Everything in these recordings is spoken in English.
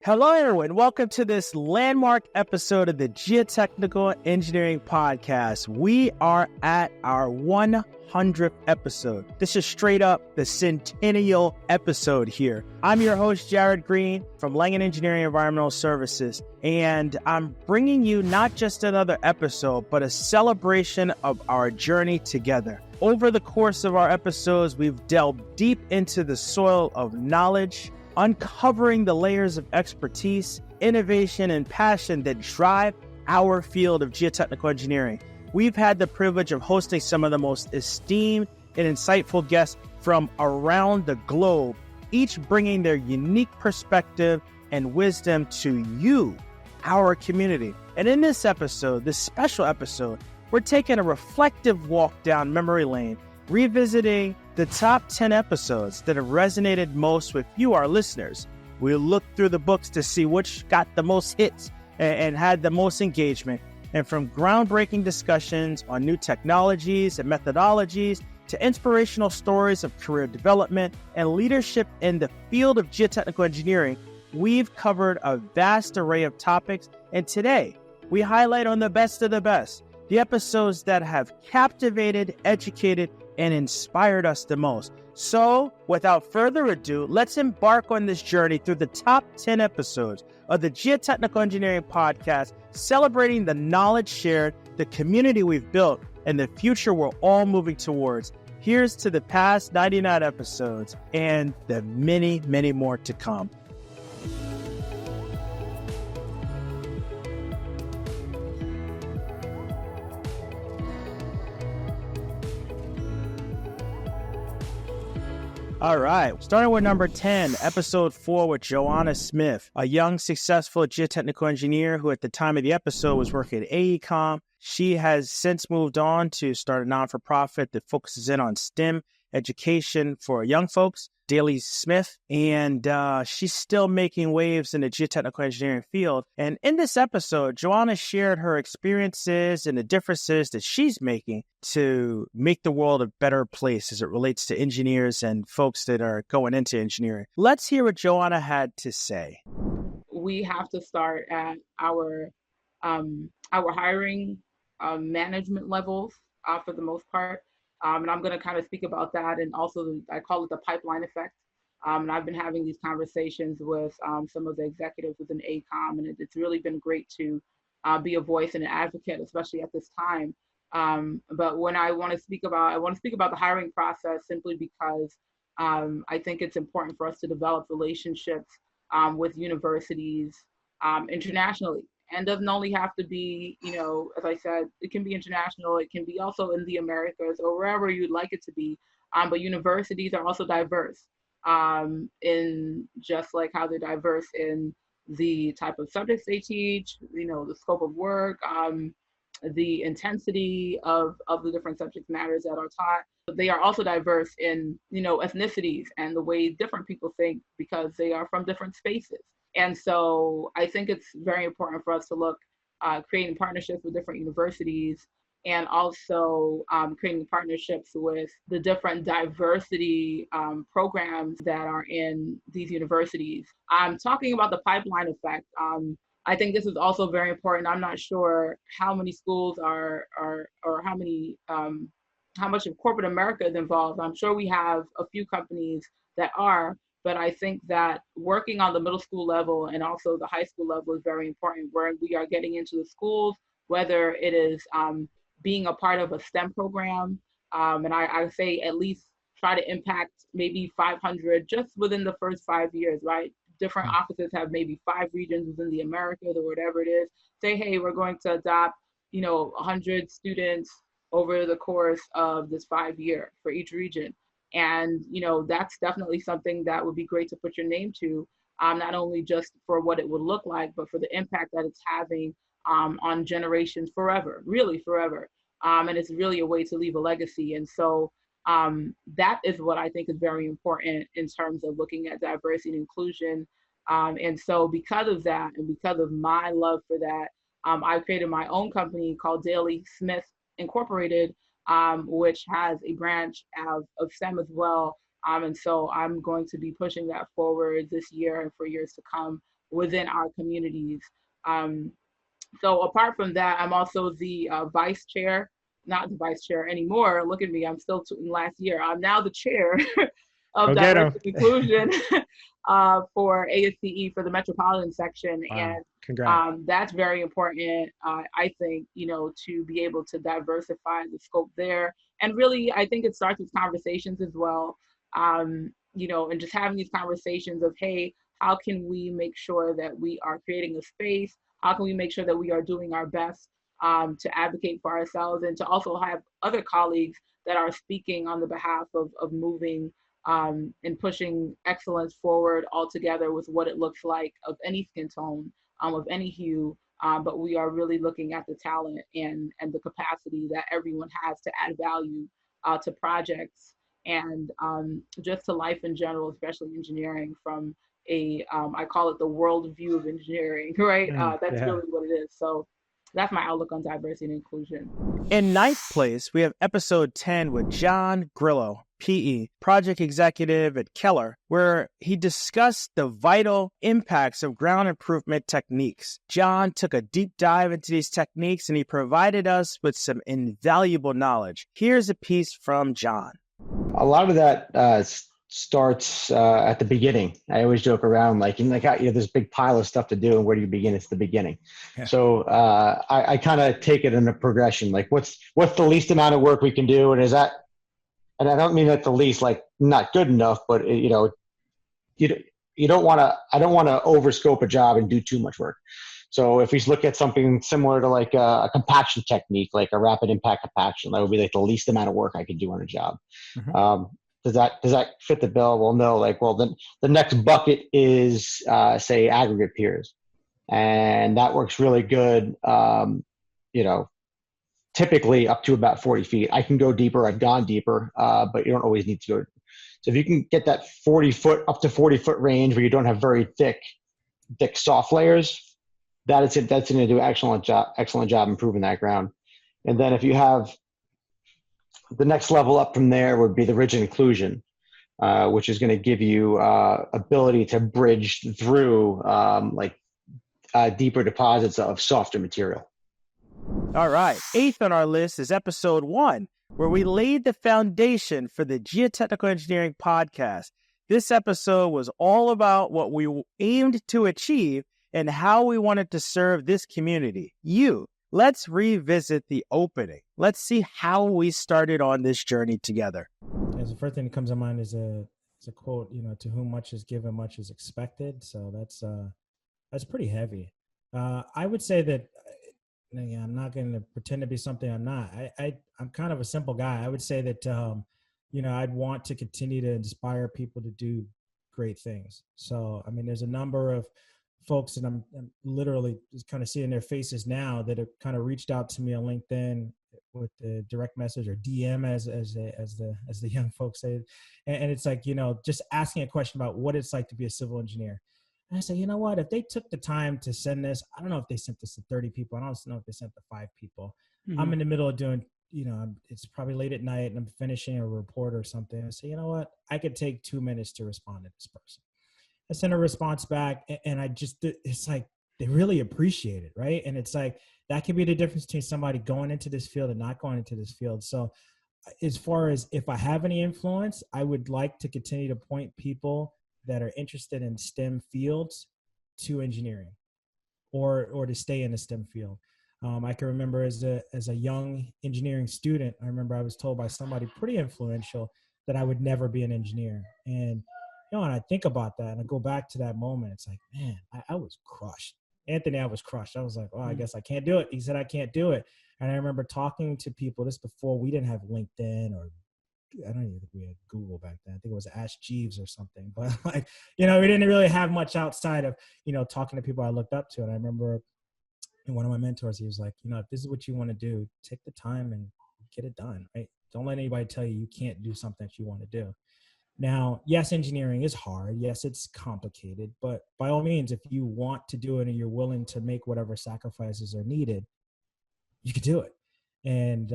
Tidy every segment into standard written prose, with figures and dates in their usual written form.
Hello, everyone. Welcome to this landmark episode of the Geotechnical Engineering Podcast. We are at our 100th episode. This is straight up the centennial episode here. I'm your host, Jared Green from Langen Engineering Environmental Services, and I'm bringing you not just another episode, but a celebration of our journey together. Over the course of our episodes, we've delved deep into the soil of knowledge, uncovering the layers of expertise, innovation, and passion that drive our field of geotechnical engineering. We've had the privilege of hosting some of the most esteemed and insightful guests from around the globe, each bringing their unique perspective and wisdom to you, our community. And in this episode, this special episode, we're taking a reflective walk down memory lane, revisiting the top 10 episodes that have resonated most with you, our listeners. We'll look through the books to see which got the most hits and had the most engagement. And from groundbreaking discussions on new technologies and methodologies to inspirational stories of career development and leadership in the field of geotechnical engineering, we've covered a vast array of topics. And today, we highlight on the best of the best, the episodes that have captivated, educated, and inspired us the most. So, without further ado, let's embark on this journey through the top 10 episodes of the Geotechnical Engineering Podcast, celebrating the knowledge shared, the community we've built, and the future we're all moving towards. Here's to the past 99 episodes and the many, many more to come. All right, starting with number 10, episode 4 with Joanna Smith, a young, successful geotechnical engineer who at the time of the episode was working at AECOM. She has since moved on to start a non-for-profit that focuses in on STEM education for young folks, Daily Smith, and she's still making waves in the geotechnical engineering field. And in this episode, Joanna shared her experiences and the differences that she's making to make the world a better place as it relates to engineers and folks that are going into engineering. Let's hear what Joanna had to say. We have to start at our hiring management levels for the most part. And I'm going to kind of speak about that. And also, I call it the pipeline effect. And I've been having these conversations with some of the executives within AECOM, and it's really been great to be a voice and an advocate, especially at this time. But when I want to speak about the hiring process simply because I think it's important for us to develop relationships with universities internationally. And doesn't only have to be, as I said, it can be international. It can be also in the Americas or wherever you'd like it to be. But universities are also diverse in just like how they're diverse in the type of subjects they teach, the scope of work, the intensity of the different subject matters that are taught. But they are also diverse in, ethnicities and the way different people think because they are from different spaces. And so I think it's very important for us to look creating partnerships with different universities and also creating partnerships with the different diversity programs that are in these universities. I'm talking about the pipeline effect. I think this is also very important. I'm not sure how many schools are or how much of corporate America is involved. I'm sure we have a few companies that are, but I think that working on the middle school level and also the high school level is very important, where we are getting into the schools, whether it is being a part of a STEM program. And I say at least try to impact maybe 500 just within the first 5 years, right? Different offices have maybe 5 regions within the Americas or whatever it is. Say, hey, we're going to adopt, 100 students over the course of this 5 year for each region. And, that's definitely something that would be great to put your name to, not only just for what it would look like, but for the impact that it's having on generations forever, really forever. And it's really a way to leave a legacy. And so that is what I think is very important in terms of looking at diversity and inclusion. And so because of that, and because of my love for that, I created my own company called Daily Smith Incorporated, which has a branch of STEM as well. And so I'm going to be pushing that forward this year and for years to come. within our communities. Um, so apart from that, I'm also the vice chair, not the vice chair anymore. Look at me, I'm still in last year. I'm now the chair of Go get him. diversity and inclusion for ASCE for the metropolitan section. Wow. And Congrats. that's very important, I think, to be able to diversify the scope there. And really, I think it starts with conversations as well, and just having these conversations of, hey, how can we make sure that we are creating a space? How can we make sure that we are doing our best to advocate for ourselves, and to also have other colleagues that are speaking on the behalf of moving and pushing excellence forward altogether with what it looks like of any skin tone, of any hue, but we are really looking at the talent and the capacity that everyone has to add value to projects and just to life in general, especially engineering from I call it the world view of engineering, right? That's really what it is. So that's my outlook on diversity and inclusion. In ninth place, we have episode 10 with John Grillo, PE, project executive at Keller, where he discussed the vital impacts of ground improvement techniques. John took a deep dive into these techniques and he provided us with some invaluable knowledge. Here's a piece from John. A lot of that starts at the beginning. I always joke around there's a big pile of stuff to do, and where do you begin? It's the beginning. Yeah. So I kind of take it in a progression. Like what's the least amount of work we can do, and is that? And I don't mean that the least like not good enough, but you don't want to. I don't want to overscope a job and do too much work. So if we look at something similar to like a compaction technique, like a rapid impact compaction, that would be like the least amount of work I could do on a job. Mm-hmm. Does that fit the bill? Well, no. Then the next bucket is say aggregate piers, and that works really good. Typically up to about 40 feet. I can go deeper. I've gone deeper, but you don't always need to go. So if you can get that 40 foot up to 40 foot range where you don't have very thick soft layers, that's going to do excellent job improving that ground. And then if you have the next level up from there would be the rigid inclusion, which is going to give you ability to bridge through deeper deposits of softer material. All right. Eighth on our list is episode 1, where we laid the foundation for the Geotechnical Engineering Podcast. This episode was all about what we aimed to achieve and how we wanted to serve this community. Let's revisit the opening. Let's see how we started on this journey together. As the first thing that comes to mind is a quote, to whom much is given, much is expected. So that's pretty heavy. I would say that, I'm not going to pretend to be something I'm not. I'm kind of a simple guy. I would say that, I'd want to continue to inspire people to do great things. So, there's a number of folks, and I'm literally just kind of seeing their faces now, that have kind of reached out to me on LinkedIn with the direct message, or DM as the young folks say, and it's like, just asking a question about what it's like to be a civil engineer. And I say, you know what, if they took the time to send this, I don't know if they sent this to 30 people, I don't know if they sent to 5 people. Mm-hmm. I'm in the middle of doing, it's probably late at night and I'm finishing a report or something. I say, you know what, I could take 2 minutes to respond to this person. I sent a response back, and it's like, they really appreciate it, right? And it's like, that could be the difference between somebody going into this field and not going into this field. So as far as if I have any influence, I would like to continue to point people that are interested in STEM fields to engineering, or to stay in the STEM field. I can remember as a young engineering student, I remember I was told by somebody pretty influential that I would never be an engineer. And and I think about that and I go back to that moment. It's like, man, I was crushed. Anthony, I was crushed. I was like, I guess I can't do it. He said, I can't do it. And I remember talking to people, this before we didn't have LinkedIn, or I don't even think we had Google back then. I think it was Ask Jeeves or something. But we didn't really have much outside of, talking to people I looked up to. And I remember one of my mentors, he was like, if this is what you want to do, take the time and get it done, right? Don't let anybody tell you can't do something that you want to do. Now, yes, engineering is hard. Yes, it's complicated, but by all means, if you want to do it and you're willing to make whatever sacrifices are needed, you can do it. And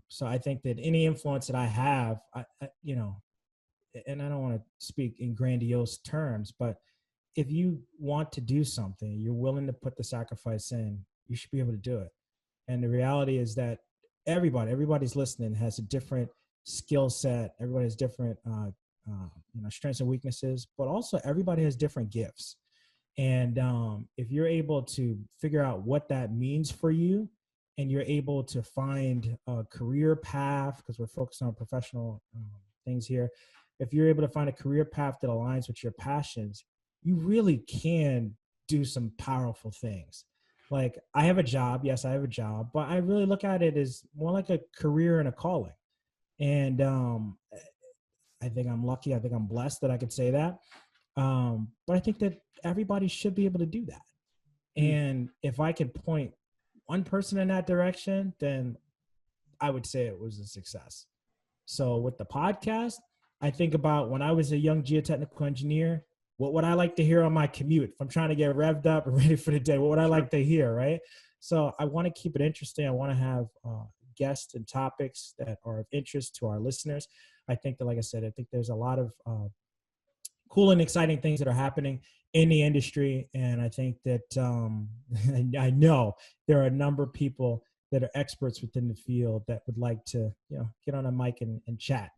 so I think that any influence that I have, and I don't want to speak in grandiose terms, but if you want to do something, you're willing to put the sacrifice in, you should be able to do it. And the reality is that everybody's listening has a different skill set. Everybody has different, strengths and weaknesses, but also everybody has different gifts. And if you're able to figure out what that means for you, and you're able to find a career path, because we're focused on professional things here. If you're able to find a career path that aligns with your passions, you really can do some powerful things. Like, I have a job. Yes, I have a job, but I really look at it as more like a career and a calling. And I think I'm lucky. I think I'm blessed that I could say that. But I think that everybody should be able to do that. And if I could point one person in that direction, then I would say it was a success. So with the podcast, I think about when I was a young geotechnical engineer, what would I like to hear on my commute? If I'm trying to get revved up and ready for the day, what would I like to hear, right? So I want to keep it interesting. I want to have guests and topics that are of interest to our listeners. I think that, like I said, I think there's a lot of cool and exciting things that are happening in the industry. And I think that I know there are a number of people that are experts within the field that would like to, get on a mic and chat.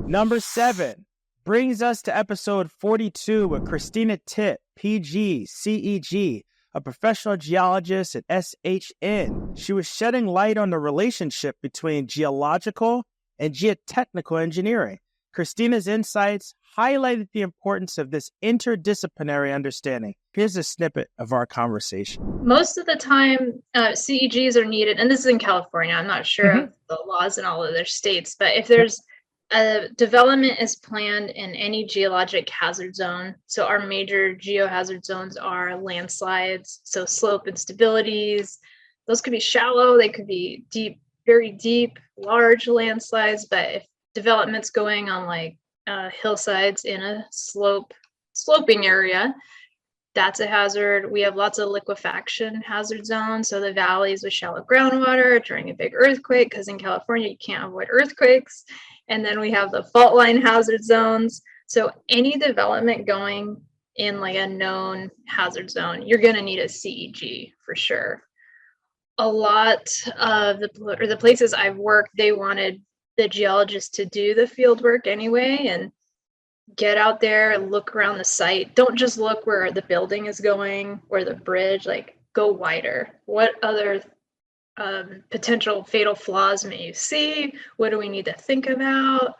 Number 7 brings us to episode 42 with Christina Titt, PG, CEG, a professional geologist at SHN. She was shedding light on the relationship between geological and geotechnical engineering. Christina's insights highlighted the importance of this interdisciplinary understanding. Here's a snippet of our conversation. Most of the time, CEGs are needed, and this is in California. I'm not sure of the laws in all other states, but if there's a development is planned in any geologic hazard zone, so our major geohazard zones are landslides, so slope instabilities. Those could be shallow, they could be deep, very deep, large landslides, but if development's going on like hillsides in a sloping area, that's a hazard. We have lots of liquefaction hazard zones, so the valleys with shallow groundwater during a big earthquake, because in California you can't avoid earthquakes. And then we have the fault line hazard zones. So any development going in like a known hazard zone, you're going to need a CEG for sure. A lot of the places I've worked, they wanted the geologist to do the field work anyway and get out there and look around the site. Don't just look where the building is going or the bridge, like go wider. What other potential fatal flaws may you see? What do we need to think about?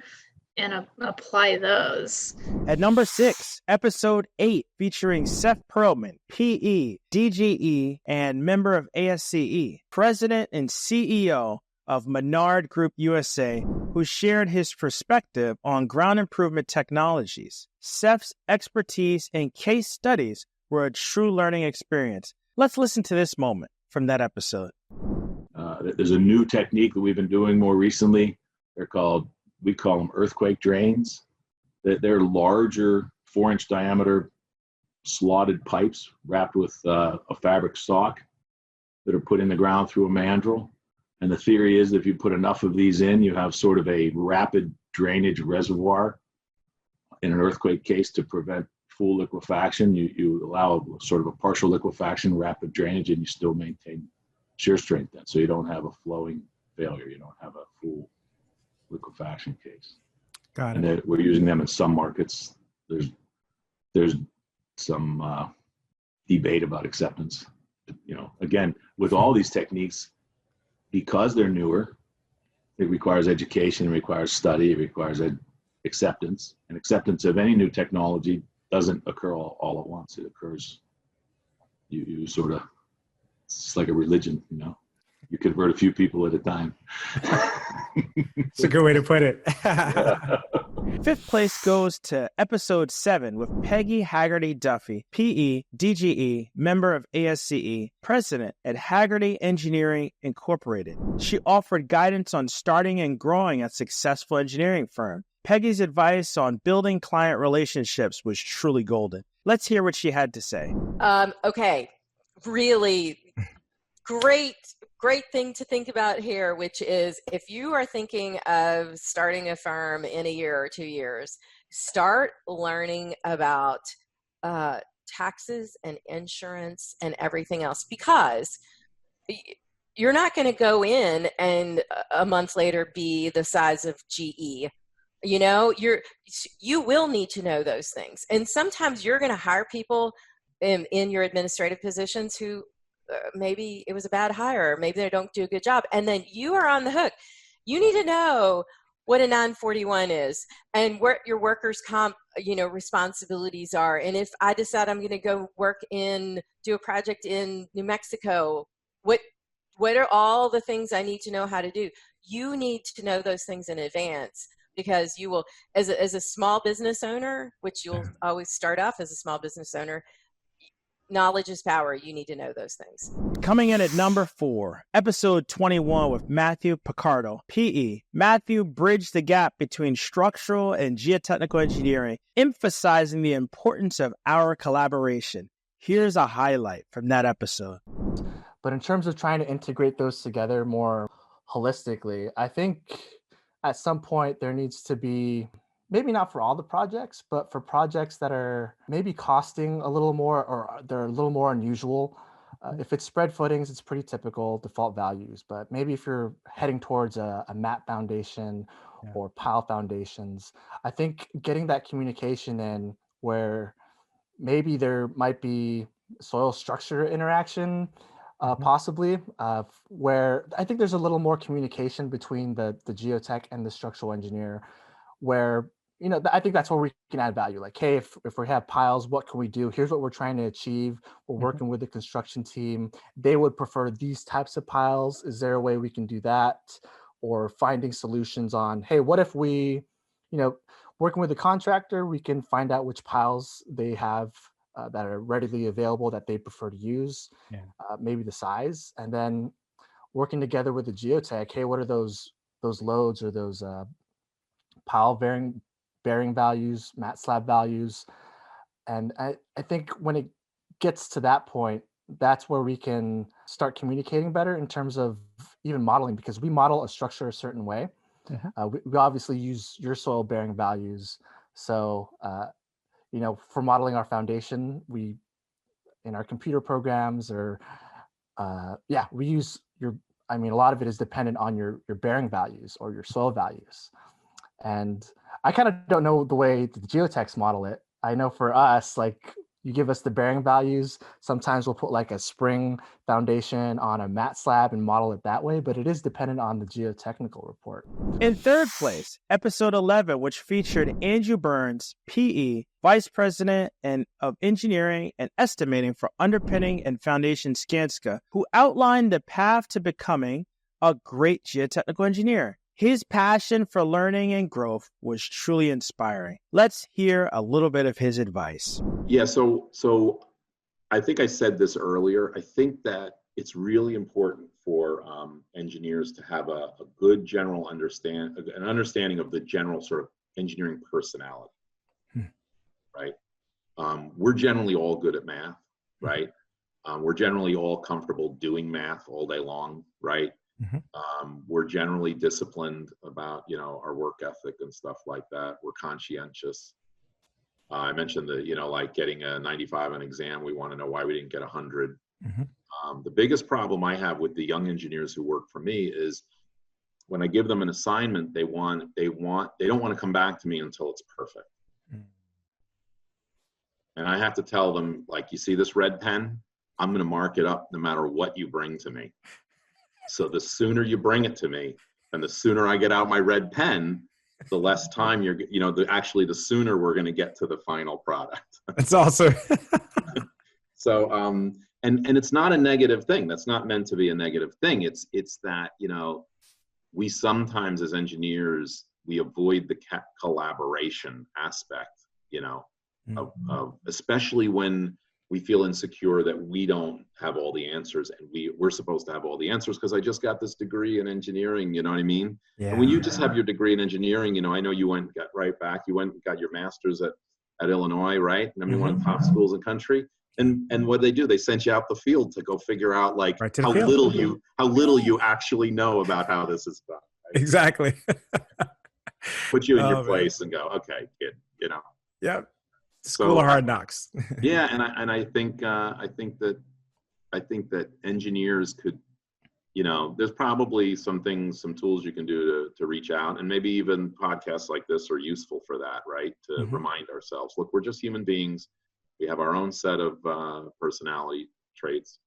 And apply those. At number 6, episode 8, featuring Seth Perlman, PE, DGE, and member of ASCE, president and CEO of Menard Group USA, who shared his perspective on ground improvement technologies. Seth's expertise and case studies were a true learning experience. Let's listen to this moment from that episode. There's a new technique that we've been doing more recently. We call them earthquake drains. They're larger, 4-inch diameter slotted pipes wrapped with a fabric sock that are put in the ground through a mandrel. And the theory is that if you put enough of these in, you have sort of a rapid drainage reservoir in an earthquake case to prevent full liquefaction. You allow sort of a partial liquefaction, rapid drainage, and you still maintain shear strength then. So you don't have a flowing failure. You don't have a full liquefaction case. Got it. And we're using them in some markets. There's some debate about acceptance. Again, with all these techniques, because they're newer, it requires education, it requires study, it requires acceptance. And acceptance of any new technology doesn't occur all at once. It occurs, you sort of, it's like a religion, you convert a few people at a time. It's a good way to put it. 5th place goes to episode 7 with Peggy Haggerty Duffy, PE, DGE, member of ASCE, president at Haggerty Engineering Incorporated. She offered guidance on starting and growing a successful engineering firm. Peggy's advice on building client relationships was truly golden. Let's hear what she had to say. Okay, really great thing to think about here, which is if you are thinking of starting a firm in a year or 2 years, start learning about taxes and insurance and everything else, because you're not going to go in and a month later be the size of GE. You know, you will need to know those things. And sometimes you're going to hire people in your administrative positions who maybe it was a bad hire, or maybe they don't do a good job. And then you are on the hook. You need to know what a 941 is and what your workers' comp, responsibilities are. And if I decide I'm going to go do a project in New Mexico, what are all the things I need to know how to do? You need to know those things in advance, because you will, as a small business owner, which you'll always start off as a small business owner, knowledge is power. You need to know those things. Coming in at number 4, episode 21 with Matthew Picardo, PE. Matthew bridged the gap between structural and geotechnical engineering, emphasizing the importance of our collaboration. Here's a highlight from that episode. But in terms of trying to integrate those together more holistically, I think at some point there needs to be, maybe not for all the projects, but for projects that are maybe costing a little more or they're a little more unusual. If it's spread footings, it's pretty typical default values. But maybe if you're heading towards a mat foundation or pile foundations, I think getting that communication in where maybe there might be soil structure interaction, possibly, where I think there's a little more communication between the geotech and the structural engineer, where, I think that's where we can add value. Like, hey, if we have piles, what can we do? Here's what we're trying to achieve. We're working with the construction team. They would prefer these types of piles. Is there a way we can do that? Or finding solutions on, hey, what if we, working with the contractor, we can find out which piles they have that are readily available that they prefer to use, maybe the size, and then working together with the geotech. Hey, what are those loads or those pile bearing values, mat slab values? And I think when it gets to that point, that's where we can start communicating better in terms of even modeling, because we model a structure a certain way. We obviously use your soil bearing values. So, for modeling our foundation, we, in our computer programs or, we use a lot of it is dependent on your bearing values or your soil values. And I kind of don't know the way the geotechs model it. I know for us, like, you give us the bearing values. Sometimes we'll put like a spring foundation on a mat slab and model it that way, but it is dependent on the geotechnical report. In third place, episode 11, which featured Andrew Burns, PE, Vice President of Engineering and Estimating for Underpinning and Foundation Skanska, who outlined the path to becoming a great geotechnical engineer. His passion for learning and growth was truly inspiring. Let's hear a little bit of his advice. Yeah, so I think I said this earlier. I think that it's really important for engineers to have a good general understanding of the general sort of engineering personality, right? We're generally all good at math, right? We're generally all comfortable doing math all day long, right? We're generally disciplined about, our work ethic and stuff like that. We're conscientious. I mentioned that, like getting a 95 on an exam, we want to know why we didn't get 100. The biggest problem I have with the young engineers who work for me is when I give them an assignment, they don't want to come back to me until it's perfect. And I have to tell them, like, you see this red pen? I'm going to mark it up no matter what you bring to me. So the sooner you bring it to me and the sooner I get out my red pen, the less time the sooner we're going to get to the final product. That's awesome. So, and it's not a negative thing. That's not meant to be a negative thing. It's that, we sometimes as engineers, we avoid the collaboration aspect, of especially when we feel insecure that we don't have all the answers, and we're supposed to have all the answers because I just got this degree in engineering, you know what I mean? Yeah. And when you just have your degree in engineering, I know you got right back, you went and got your master's at Illinois, right? I mean, one of the top schools in the country. And what do? They sent you out the field to go figure out how little you actually know about how this is done. Right? Exactly. Put you in your place and go, okay, kid, Yep. School of Hard Knocks. Yeah, and I think that engineers could, there's probably some tools you can do to reach out, and maybe even podcasts like this are useful for that, right? To remind ourselves, look, we're just human beings. We have our own set of personality traits.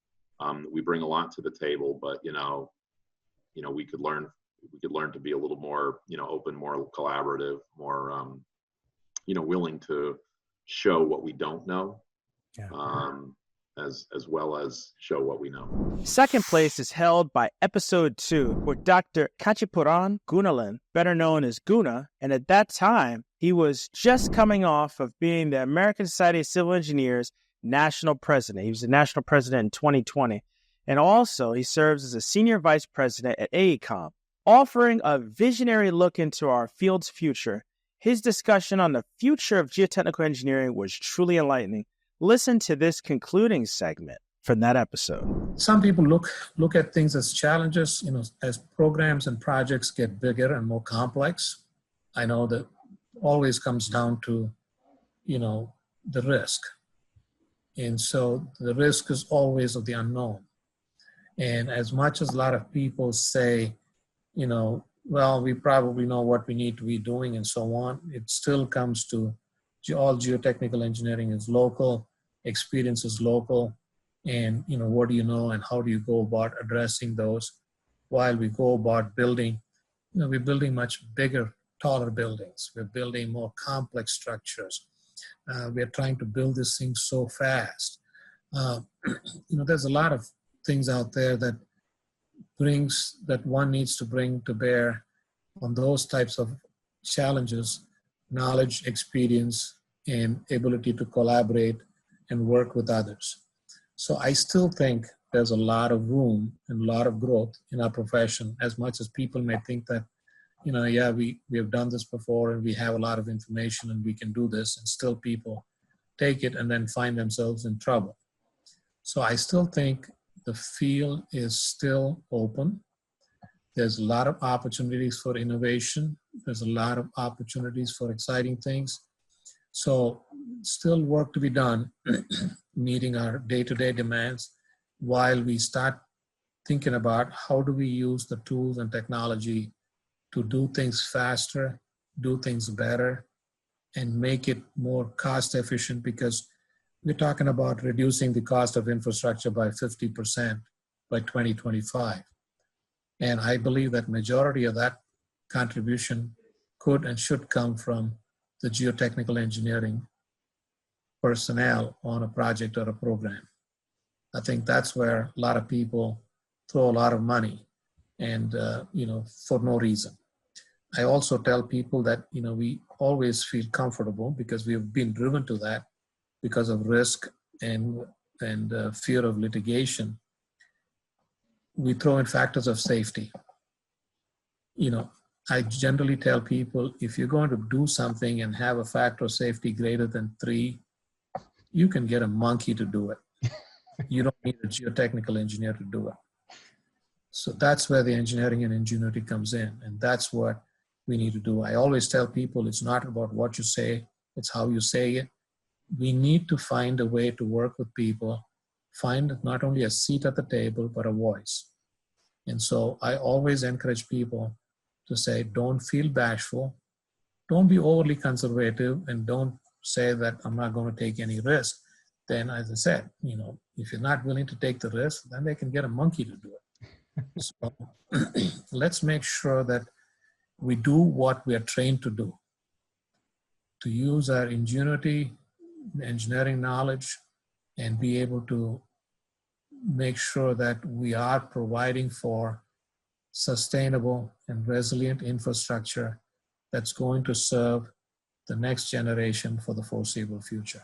We bring a lot to the table, but we could learn to be a little more open, more collaborative, more willing to show what we don't know, as well as show what we know. Second place is held by episode 2, where Dr. Kachipuran Gunalan, better known as Guna, and at that time, he was just coming off of being the American Society of Civil Engineers national president. He was the national president in 2020. And also, he serves as a senior vice president at AECOM. Offering a visionary look into our field's future, his discussion on the future of geotechnical engineering was truly enlightening. Listen to this concluding segment from that episode. Some people look at things as challenges, as programs and projects get bigger and more complex. I know that always comes down to, the risk. And so the risk is always of the unknown. And as much as a lot of people say, well, we probably know what we need to be doing and so on, it still comes to all geotechnical engineering is local, experience is local, and what do you know and how do you go about addressing those while we go about building. We're building much bigger, taller buildings. We're building more complex structures. We're trying to build this thing so fast. There's a lot of things out there that one needs to bring to bear on those types of challenges: knowledge, experience, and ability to collaborate and work with others. So I still think there's a lot of room and a lot of growth in our profession, as much as people may think that, we have done this before and we have a lot of information and we can do this, and still people take it and then find themselves in trouble. So I still think the field is still open. There's a lot of opportunities for innovation. There's a lot of opportunities for exciting things. So still work to be done meeting our day-to-day demands while we start thinking about how do we use the tools and technology to do things faster, do things better, and make it more cost efficient, because we're talking about reducing the cost of infrastructure by 50% by 2025. And I believe that majority of that contribution could and should come from the geotechnical engineering personnel on a project or a program. I think that's where a lot of people throw a lot of money and, for no reason. I also tell people that, we always feel comfortable because we have been driven to that because of risk and fear of litigation. We throw in factors of safety. I generally tell people, if you're going to do something and have a factor of safety greater than 3, you can get a monkey to do it. You don't need a geotechnical engineer to do it. So that's where the engineering and ingenuity comes in, and that's what we need to do. I always tell people it's not about what you say, it's how you say it. We need to find a way to work with people, find not only a seat at the table, but a voice. And so I always encourage people to say, don't feel bashful, don't be overly conservative, and don't say that I'm not going to take any risk. Then, as I said, if you're not willing to take the risk, then they can get a monkey to do it. So let's make sure that we do what we are trained to do, to use our ingenuity, engineering knowledge, and be able to make sure that we are providing for sustainable and resilient infrastructure that's going to serve the next generation for the foreseeable future.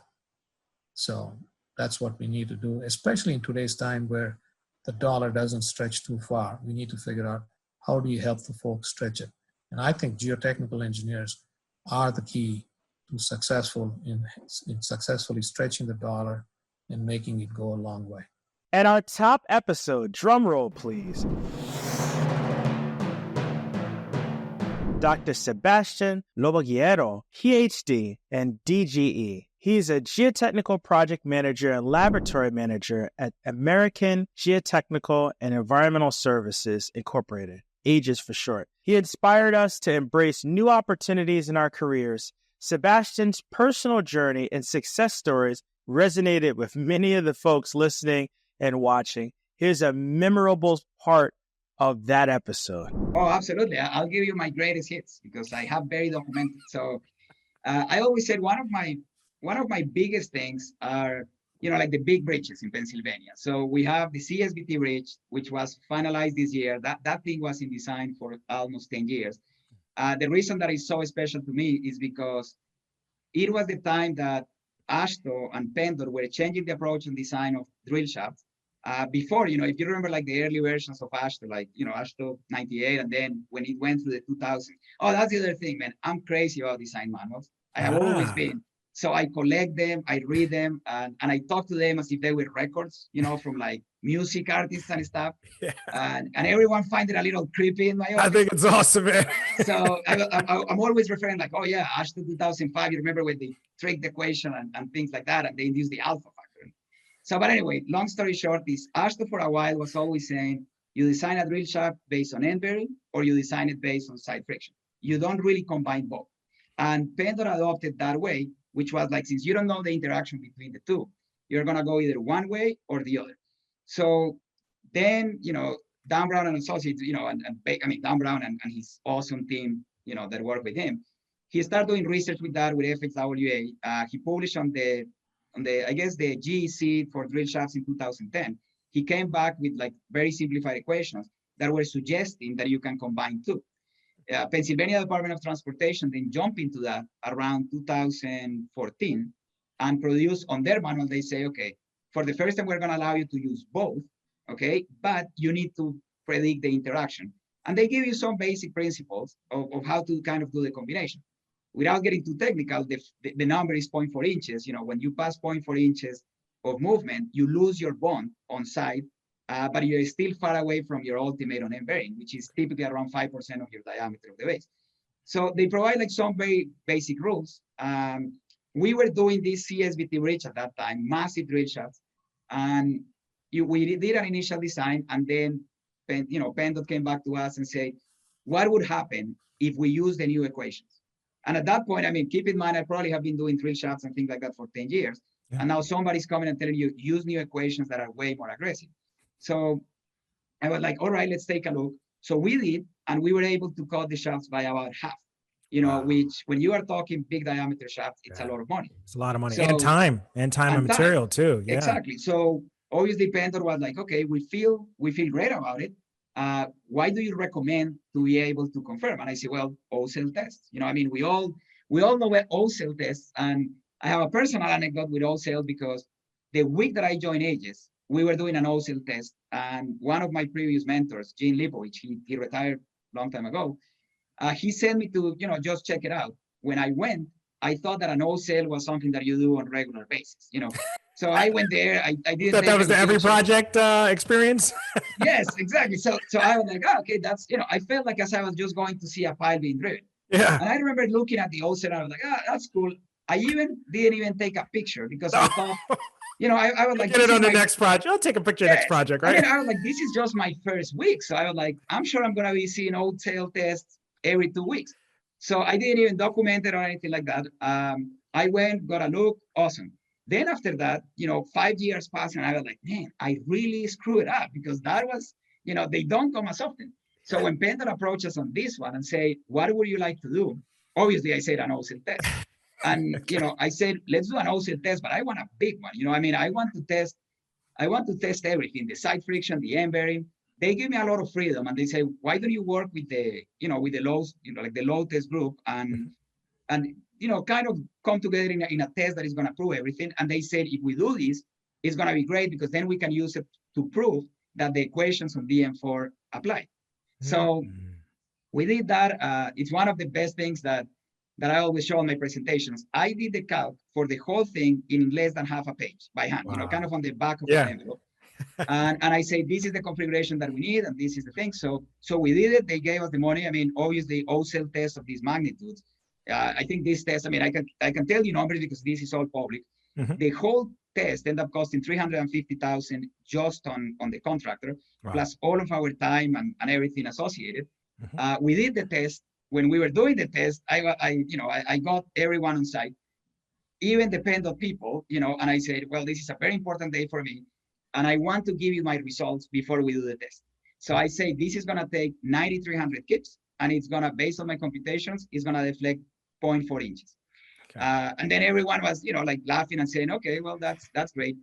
So that's what we need to do, especially in today's time where the dollar doesn't stretch too far. We need to figure out how do you help the folks stretch it. And I think geotechnical engineers are the key to successfully stretching the dollar and making it go a long way. And our top episode, drum roll please. Dr. Sebastian Loboguero, PhD and DGE. He's a geotechnical project manager and laboratory manager at American Geotechnical and Environmental Services Incorporated, AGES for short. He inspired us to embrace new opportunities in our careers. Sebastian's personal journey and success stories resonated with many of the folks listening and watching. Here's a memorable part of that episode. Oh, absolutely. I'll give you my greatest hits because I have very documented. So I always said one of my biggest things are, like the big bridges in Pennsylvania. So we have the CSBT bridge, which was finalized this year. That thing was in design for almost 10 years. The reason that is so special to me is because it was the time that AASHTO and PENDOR were changing the approach and design of drill shafts. Before, if you remember like the early versions of AASHTO, like, AASHTO 98, and then when it went through the 2000. Oh, that's the other thing, man. I'm crazy about design manuals. I have always been. So I collect them, I read them, and I talk to them as if they were records, from like music artists and stuff. Yeah. And everyone find it a little creepy in my office. I think it's awesome, man. So I'm always referring like, oh yeah, AASHTO 2005, you remember when they tricked the equation and things like that, and they induced the alpha factor. So, but anyway, long story short, this AASHTO for a while was always saying, you design a drill shaft based on end bearing, or you design it based on side friction. You don't really combine both. And PENDOR adopted that way, which was like, since you don't know the interaction between the two, you're gonna go either one way or the other. So then, Dan Brown and Associates, Dan Brown and his awesome team, that work with him, he started doing research with that with FXWA. He published on the I guess the GEC for drill shafts in 2010. He came back with like very simplified equations that were suggesting that you can combine two. Pennsylvania Department of Transportation then jumped into that around 2014 and produced on their manual. They say, okay, for the first time, we're going to allow you to use both, okay, but you need to predict the interaction. And they give you some basic principles of how to kind of do the combination. Without getting too technical, the number is 0.4 inches. When you pass 0.4 inches of movement, you lose your bond on site, but you're still far away from your ultimate on end bearing, which is typically around 5% of your diameter of the base. So they provide like some very basic rules. We were doing this CSBT bridge at that time, massive drill shafts, and we did an initial design, and then PENDOT came back to us and said, what would happen if we use the new equations? And at that point, keep in mind, I probably have been doing drill shafts and things like that for 10 years. Yeah. And now somebody's coming and telling you, use new equations that are way more aggressive. So I was like, all right, let's take a look. So we did, and we were able to cut the shafts by about half, wow. Which when you are talking big diameter shafts, it's a lot of money. It's a lot of money. So, and time and material too. Yeah. Exactly. So obviously PENDOR was like, okay, we feel great about it. Why do you recommend to be able to confirm? And I say, well, O-cell tests. We all know what O-cell tests. And I have a personal anecdote with O-cell because the week that I joined AGES, we were doing an O-cell test. And one of my previous mentors, Gene Lipovich, he retired a long time ago. He sent me to, just check it out. When I went, I thought that an O-cell was something that you do on a regular basis, So I went there. I didn't. That was the every project experience. Yes, exactly. So I was like, okay, that's I felt like as I was just going to see a pile being driven. Yeah. And I remember looking at the O-cell, I was like, that's cool. I didn't even take a picture because I thought, I was like, get it on the next project. I'll take a picture next project, right? I was like, this is just my first week, so I was like, I'm sure I'm gonna be seeing O-cell tests every 2 weeks. So I didn't even document it or anything like that. I went, got a look, awesome. Then after that, 5 years passed, and I was like, man, I really screwed it up because that was, they don't come as often. So when PENDOT approached us on this one and say, what would you like to do? Obviously, I said an O-cell test. And, I said, let's do an O-cell test, but I want a big one. I want to test everything, the side friction, the end bearing. They give me a lot of freedom, and they say, why don't you work with the lows, like the low test group and kind of come together in a test that is going to prove everything. And they said, if we do this, it's going to be great because then we can use it to prove that the equations on DM4 apply. So we did that. It's one of the best things that I always show in my presentations. I did the calc for the whole thing in less than half a page by hand, wow. Kind of on the back of the envelope. and I say, this is the configuration that we need, and this is the thing. So we did it. They gave us the money. Obviously, O-cell tests of these magnitudes, I think this test, I mean, I can tell you numbers because this is all public. The whole test ended up costing $350,000 just on the contractor, plus all of our time and everything associated. We did the test. When we were doing the test, I got everyone on site, even the PennDOT people, and I said, well, this is a very important day for me, and I want to give you my results before we do the test. So I say, this is gonna take 9,300 kips, and it's gonna, based on my computations, it's gonna deflect 0.4 inches. And then everyone was, like laughing and saying, okay, well, that's great.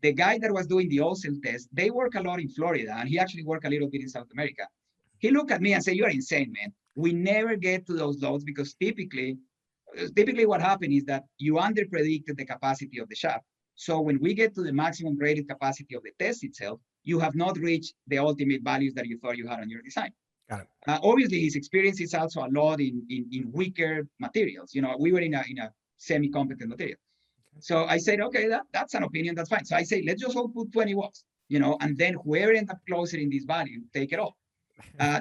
The guy that was doing the OSEL test, they work a lot in Florida, and he actually worked a little bit in South America. He looked at me and said, you're insane, man. We never get to those loads because typically what happened is that you underpredicted the capacity of the shaft. So when we get to the maximum rated capacity of the test itself, you have not reached the ultimate values that you thought you had on your design. Got it. Obviously, his experience is also a lot in weaker materials. We were in a semi-competent material. So I said, okay, that's an opinion, that's fine. So I say, let's just all put 20 watts, and then whoever ends up closer in this value, take it off.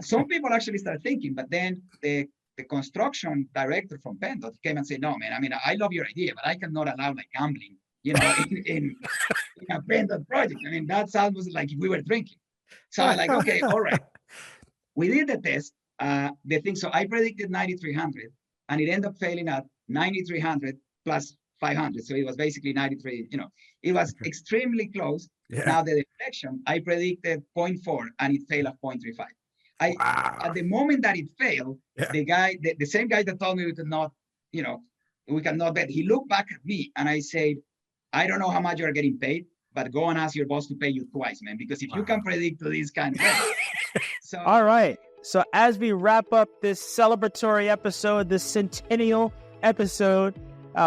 Some people actually start thinking, but then the construction director from PennDOT came and said, no, man, I mean, I love your idea, but I cannot allow like gambling, in a PennDOT project. I mean, that sounds like if we were drinking. So I'm like, okay, all right. We did the test, so I predicted 9,300 and it ended up failing at 9,300 plus 500. So it was basically 93, it was extremely close. Yeah. Now the deflection, I predicted 0.4 and it failed at 0.35. At the moment that it failed, the guy, the same guy that told me we cannot bet, he looked back at me and I said, I don't know how much you're getting paid, but go and ask your boss to pay you twice, man, because if you can predict to this kind of thing. So, all right. So as we wrap up this celebratory episode, this centennial episode,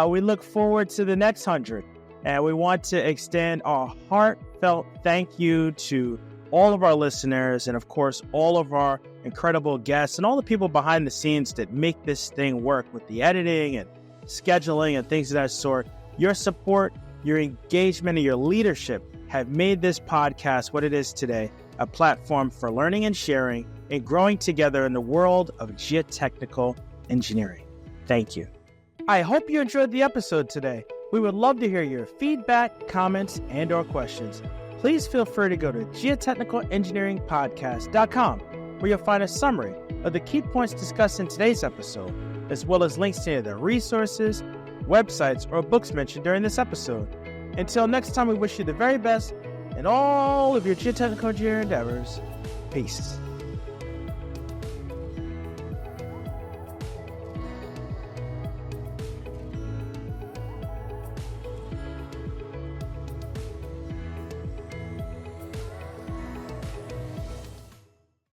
we look forward to the next 100. And we want to extend our heartfelt thank you to all of our listeners and, of course, all of our incredible guests and all the people behind the scenes that make this thing work with the editing and scheduling and things of that sort. Your support, your engagement, and your leadership have made this podcast what it is today, a platform for learning and sharing and growing together in the world of geotechnical engineering. Thank you. I hope you enjoyed the episode today. We would love to hear your feedback, comments, and or questions. Please feel free to go to geotechnicalengineeringpodcast.com, where you'll find a summary of the key points discussed in today's episode, as well as links to any of the resources, websites, or books mentioned during this episode. Until next time, we wish you the very best in all of your geotechnical engineering endeavors. Peace.